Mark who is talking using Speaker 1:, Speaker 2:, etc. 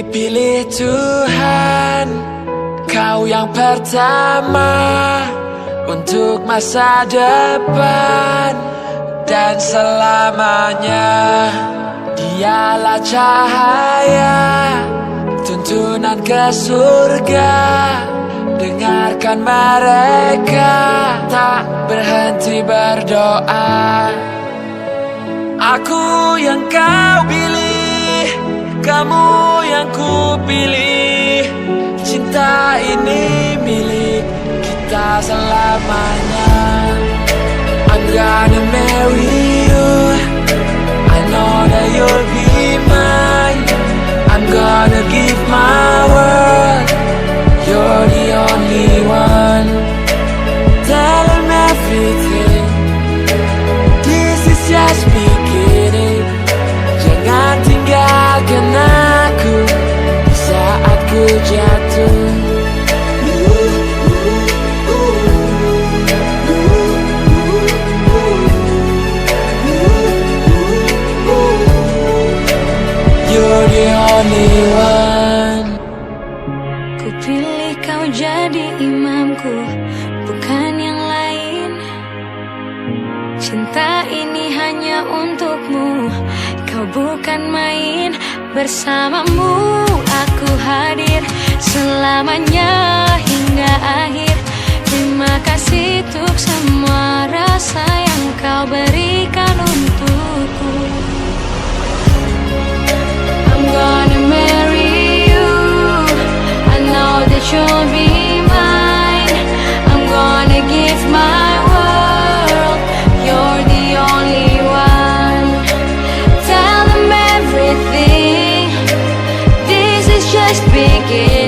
Speaker 1: Pilih Tuhan, kau yang pertama untuk masa depan dan selamanya. Dialah cahaya, tuntunan ke surga. Dengarkan mereka tak berhenti berdoa. Aku yang kau pilih, kamu yang ku pilih. Cinta ini milik kita selamanya. I'm gonna marry you, I know that you'll be mine. I'm gonna give my world, you're the only one. Tell them everything, this is just beginning. Jangan tinggalkan aku di saat ku jatuh. You're the only one.
Speaker 2: Ku pilih kau jadi imamku, bukan yang lain. Cinta ini hanya untukmu, kau bukan main. Bersamamu aku hadir selamanya hingga akhir. Terima kasih untuk semua rasa yang kau berikan untukku. I'm gonna marry you, I know that you'll be mine. I'm gonna give my world, you're the only one. Tell them everything, this is just beginning.